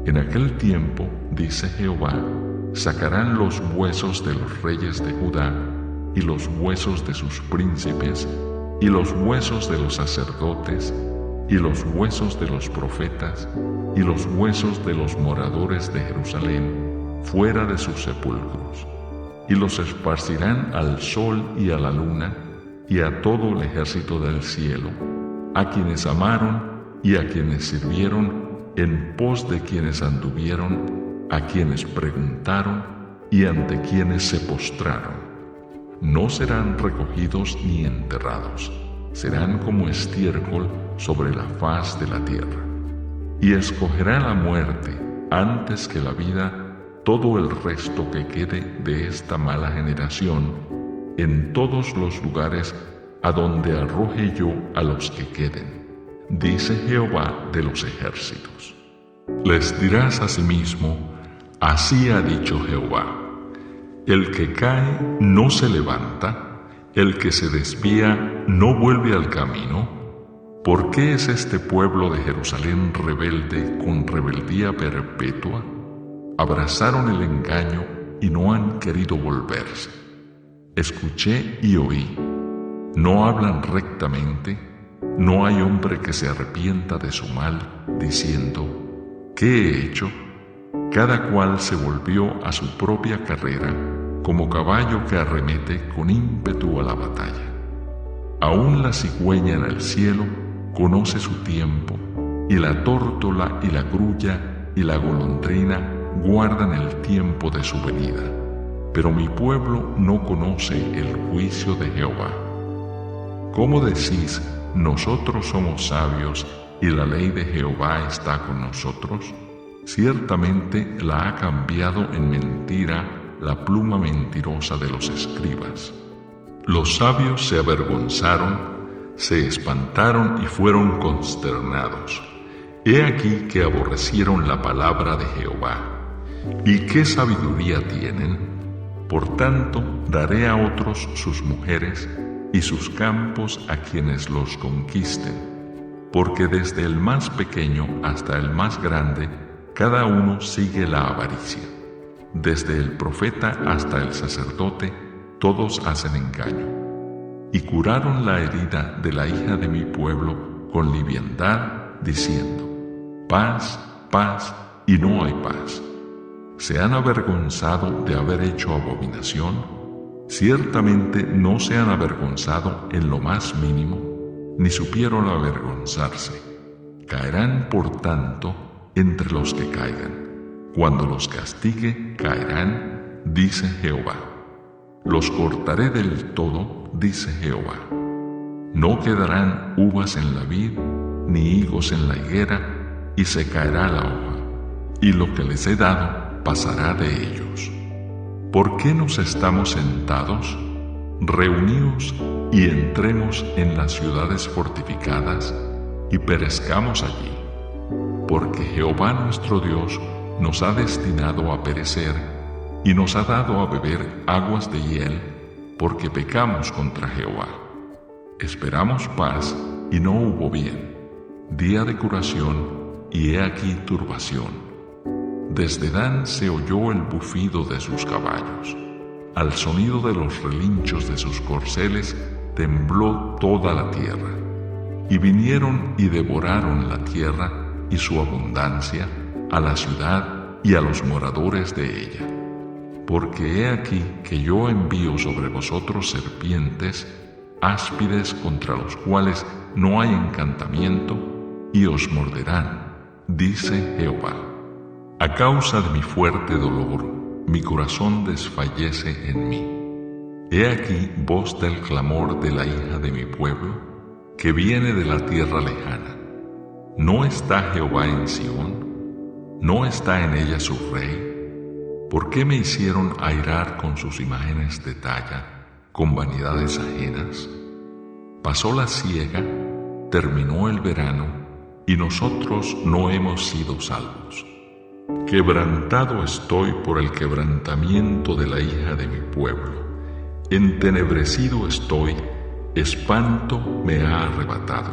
En aquel tiempo, dice Jehová, sacarán los huesos de los reyes de Judá, y los huesos de sus príncipes, y los huesos de los sacerdotes, y los huesos de los profetas, y los huesos de los moradores de Jerusalén, fuera de sus sepulcros, y los esparcirán al sol y a la luna, y a todo el ejército del cielo, a quienes amaron y a quienes sirvieron, en pos de quienes anduvieron, a quienes preguntaron y ante quienes se postraron. No serán recogidos ni enterrados, serán como estiércol sobre la faz de la tierra. Y escogerá la muerte antes que la vida todo el resto que quede de esta mala generación en todos los lugares a donde arroje yo a los que queden, dice Jehová de los ejércitos. Les dirás asimismo, así ha dicho Jehová: el que cae no se levanta, el que se desvía no vuelve al camino. ¿Por qué es este pueblo de Jerusalén rebelde con rebeldía perpetua? Abrazaron el engaño y no han querido volverse. Escuché y oí. No hablan rectamente, no hay hombre que se arrepienta de su mal, diciendo: ¿qué he hecho? Cada cual se volvió a su propia carrera, como caballo que arremete con ímpetu a la batalla. Aún la cigüeña en el cielo conoce su tiempo, y la tórtola y la grulla y la golondrina guardan el tiempo de su venida. Pero mi pueblo no conoce el juicio de Jehová. ¿Cómo decís, nosotros somos sabios y la ley de Jehová está con nosotros? Ciertamente la ha cambiado en mentira la pluma mentirosa de los escribas. Los sabios se avergonzaron, se espantaron y fueron consternados. He aquí que aborrecieron la palabra de Jehová. ¿Y qué sabiduría tienen? Por tanto, daré a otros sus mujeres y sus campos a quienes los conquisten, porque desde el más pequeño hasta el más grande, cada uno sigue la avaricia. Desde el profeta hasta el sacerdote, todos hacen engaño. Y curaron la herida de la hija de mi pueblo con liviandad, diciendo: paz, paz, y no hay paz. ¿Se han avergonzado de haber hecho abominación? Ciertamente no se han avergonzado en lo más mínimo, ni supieron avergonzarse. Caerán, por tanto, entre los que caigan. Cuando los castigue, caerán, dice Jehová. Los cortaré del todo, dice Jehová. No quedarán uvas en la vid, ni higos en la higuera, y se caerá la hoja, y lo que les he dado pasará de ellos. ¿Por qué nos estamos sentados? Reuníos y entremos en las ciudades fortificadas y perezcamos allí. Porque Jehová nuestro Dios nos ha destinado a perecer y nos ha dado a beber aguas de hiel, porque pecamos contra Jehová. Esperamos paz y no hubo bien, día de curación y he aquí turbación. Desde Dan se oyó el bufido de sus caballos. Al sonido de los relinchos de sus corceles tembló toda la tierra. Y vinieron y devoraron la tierra y su abundancia, a la ciudad y a los moradores de ella. Porque he aquí que yo envío sobre vosotros serpientes, áspides contra los cuales no hay encantamiento, y os morderán, dice Jehová. A causa de mi fuerte dolor, mi corazón desfallece en mí. He aquí voz del clamor de la hija de mi pueblo, que viene de la tierra lejana. ¿No está Jehová en Sión? ¿No está en ella su rey? ¿Por qué me hicieron airar con sus imágenes de talla, con vanidades ajenas? Pasó la siega, terminó el verano, y nosotros no hemos sido salvos. Quebrantado estoy por el quebrantamiento de la hija de mi pueblo. Entenebrecido estoy, espanto me ha arrebatado.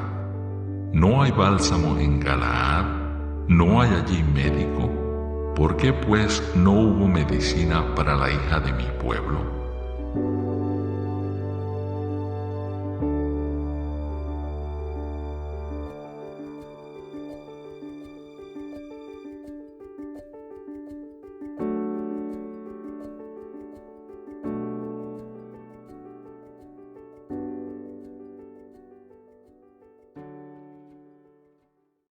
No hay bálsamo en Galaad, no hay allí médico, ¿Por qué pues no hubo medicina para la hija de mi pueblo?